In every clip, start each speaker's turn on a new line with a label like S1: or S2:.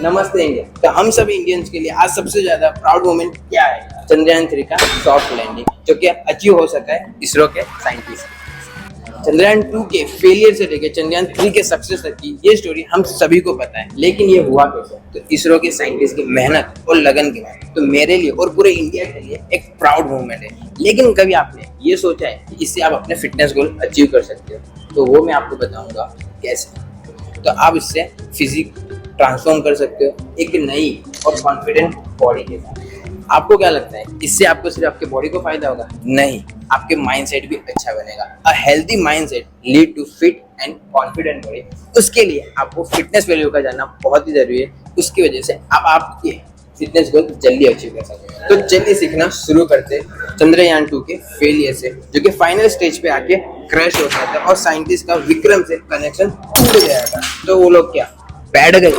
S1: नमस्ते इंडिया। तो हम सभी इंडियंस के लिए आज सबसे ज्यादा प्राउड मोमेंट क्या है? चंद्रयान 3 का सॉफ्ट लैंडिंग, जो कि अचीव हो सका है इसरो के साइंटिस्ट। चंद्रयान 2 के फेलियर से लेकर चंद्रयान 3 के सक्सेस तक की ये स्टोरी हम सभी को पता है, लेकिन ये हुआ कैसे? तो इसरो के साइंटिस्ट की मेहनत और लगन के बाद तो मेरे लिए और पूरे इंडिया के लिए एक प्राउड मोमेंट है। लेकिन कभी आपने ये सोचा है कि इससे आप अपने फिटनेस गोल अचीव कर सकते हो? तो वो मैं आपको बताऊंगा कैसे। तो आप इससे फिजिक ट्रांसफॉर्म कर सकते हो एक नई और कॉन्फिडेंट बॉडी के साथ। आपको क्या लगता है इससे आपको सिर्फ आपके बॉडी को फायदा होगा? नहीं, आपके माइंडसेट भी अच्छा बनेगा। A healthy mindset lead to fit and confident body. उसके लिए आपको फिटनेस वैल्यू का जानना बहुत ही जरूरी है। उसकी वजह से आप आपके फिटनेस गोल जल्दी अचीव कर सकते हैं। तो चलिए सीखना शुरू करते चंद्रयान 2 के फेलियर से, जो कि फाइनल स्टेज पे आके क्रैश हो गया था और साइंटिस्ट का विक्रम से कनेक्शन टूट गया था। तो वो लोग क्या बैठ गए?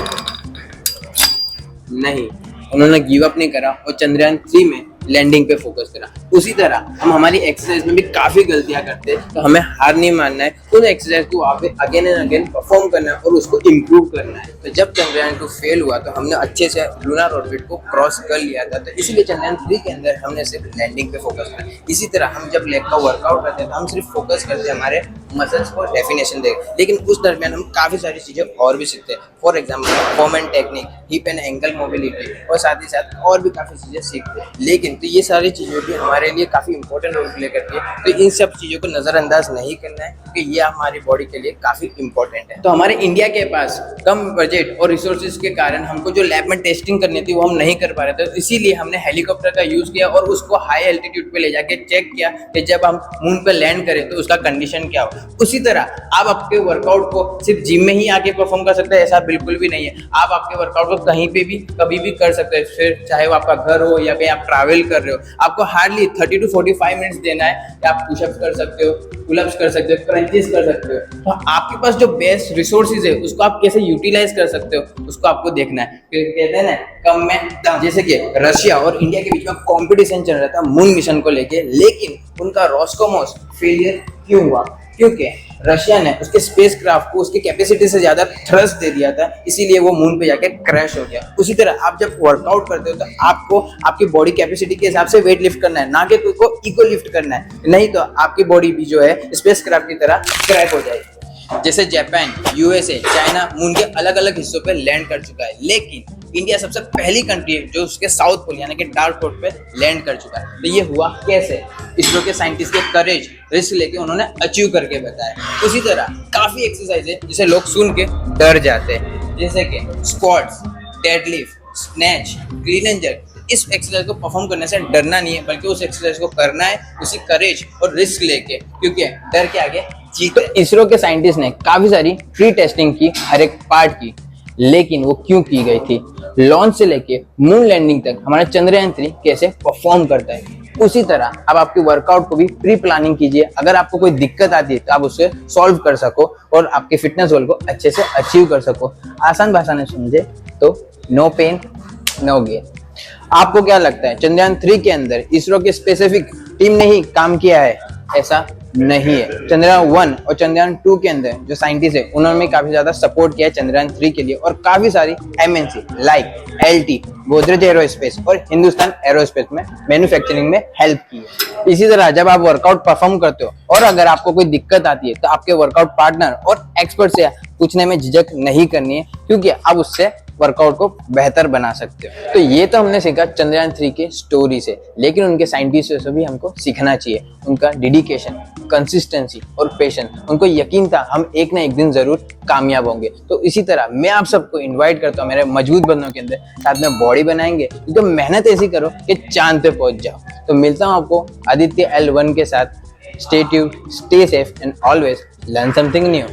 S1: नहीं, उन्होंने गिव अप नहीं करा और चंद्रयान 3 में लैंडिंग पे फोकस करा। उसी तरह हम हमारी एक्सरसाइज में भी काफी गलतियां करते हैं, तो हमें हार नहीं मानना है। उन एक्सरसाइज को वहाँ पे अगेन एंड अगेन परफॉर्म करना है और उसको इम्प्रूव करना है। तो जब चंद्रयान 2 फेल हुआ तो हमने अच्छे से लूनर ऑर्बिट को क्रॉस कर लिया था, तो इसीलिए चंद्रयान 3 के अंदर हमने सिर्फ लैंडिंग पे फोकस करा। इसी तरह हम जब लेग का वर्कआउट करते हैं तो हम सिर्फ फोकस करते हैं हमारे मसल्स को डेफिनेशन दे, लेकिन उस दरमियान हम काफी सारी चीजें और भी सीखते हैं। For example form and technique, hip and ankle mobility और साथ ही साथ और भी काफी चीजें सीखते हैं। लेकिन तो ये सारी चीजें भी हमारे लिए काफी इंपॉर्टेंट रोल प्ले करती है। तो इन सब चीजों को नजरअंदाज नहीं करना है, क्योंकि ये हमारी बॉडी के लिए काफी इंपॉर्टेंट है। तो हमारे इंडिया के पास कम बजट और रिसोर्सेज के कारण हमको जो लैब में टेस्टिंग करनी थी वो हम नहीं कर पा रहे थे। तो इसीलिए हमने हेलीकॉप्टर का यूज किया और उसको हाई एल्टीट्यूड पे ले जाके चेक किया कि जब हम मून पे लैंड करें तो उसका कंडीशन क्या हो। उसी तरह आप आपके वर्कआउट को सिर्फ जिम में ही आके परफॉर्म कर सकते हैं, ऐसा बिल्कुल भी नहीं है। आप आपके वर्कआउट को कहीं पे भी कभी भी कर सकते हैं, फिर चाहे वो आपका घर हो या कहीं आप ट्रैवल कर रहे हो। आपको हार्डली 30 to 45 मिनट्स देना है कि आप पुशअप्स कर सकते हो, पुलअप्स कर सकते हो, क्रंचेस कर सकते हो। तो आपके पास जो बेस्ट रिसोर्सेज है उसको आप कैसे यूटिलाइज कर सकते हो उसको आपको देखना है। कहते हैं ना कम में दम। जैसे कि रशिया और इंडिया के बीच में कंपटीशन चल रहा था मून मिशन को लेके, लेकिन उनका रोस्कोमोस फेलियर क्यों हुआ? क्योंकि रशिया ने उसके स्पेस क्राफ्ट को उसकी कैपेसिटी से ज्यादा थ्रस्ट दे दिया था, इसीलिए वो मून पे जाके क्रैश हो गया। उसी तरह आप जब वर्कआउट करते हो तो आपको आपकी बॉडी कैपेसिटी के हिसाब से वेट लिफ्ट करना है, ना कि खुद को इको लिफ्ट करना है। नहीं तो आपकी बॉडी भी जो है स्पेस क्राफ्ट की तरह क्रैक हो जाएगी। जैसे जापान, यूएसए, चाइना मून के अलग अलग हिस्सों पे लैंड कर चुका है, लेकिन इंडिया सबसे पहली कंट्री है जो उसके साउथ पोल यानी कि डार्क पोल पे लैंड कर चुका है। तो ये हुआ कैसे? इसरो के साइंटिस्ट के करेज, रिस्क लेके उन्होंने अचीव करके बताया। उसी तरह काफी एक्सरसाइज है जिसे लोग सुन के डर जाते हैं, जैसे कि squats, deadlift, snatch, clean and jerk. इस एक्सरसाइज को परफॉर्म करने से डरना नहीं है, बल्कि उस एक्सरसाइज को करना है उसी करेज और रिस्क लेके, क्योंकि डर के आगे जीत। तो इसरो के साइंटिस्ट ने काफी सारी प्री टेस्टिंग की, हर एक पार्ट की, लेकिन वो क्यों की गई थी? लॉन्च से लेके मून लैंडिंग तक हमारा चंद्रयान 3 कैसे परफॉर्म करता है। उसी तरह अब आपके वर्कआउट को भी प्री प्लानिंग कीजिए। अगर आपको कोई दिक्कत आती है तो आप उससे सॉल्व कर सको और आपके फिटनेस गोल को अच्छे से अचीव कर सको। आसान भाषा में समझे तो नो पेन नो गेन। आपको क्या लगता है चंद्रयान 3 के अंदर इसरो के स्पेसिफिक टीम ने ही काम किया है? ऐसा नहीं है। चंद्रयान 1 और चंद्रयान 2 के अंदर जो साइंटिस्ट है उन्होंने काफी ज्यादा सपोर्ट किया है चंद्रयान 3 के लिए, और काफी सारी MNC like LT, Godrej aerospace और हिंदुस्तान एरोस्पेस में मैन्युफैक्चरिंग में हेल्प की है। इसी तरह जब आप वर्कआउट परफॉर्म करते हो और अगर आपको कोई दिक्कत आती है तो आपके वर्कआउट पार्टनर और एक्सपर्ट से पूछने में झिझक नहीं करनी है, क्योंकि आप उससे वर्कआउट को बेहतर बना सकते हो। तो ये तो हमने सीखा चंद्रयान 3 के स्टोरी से, लेकिन उनके साइंटिस्टों से भी हमको सीखना चाहिए। उनका डेडिकेशन, कंसिस्टेंसी और पेशेंस, उनको यकीन था हम एक ना एक दिन जरूर कामयाब होंगे। तो इसी तरह मैं आप सबको इनवाइट करता हूँ मेरे मजबूत बंधनों के अंदर, साथ में बॉडी बनाएंगे, तो मेहनत ऐसी करो कि चांद पे पहुंच जाओ। तो मिलता हूँ आपको आदित्य L1 के साथ। Stay tuned, stay safe and always learn something new.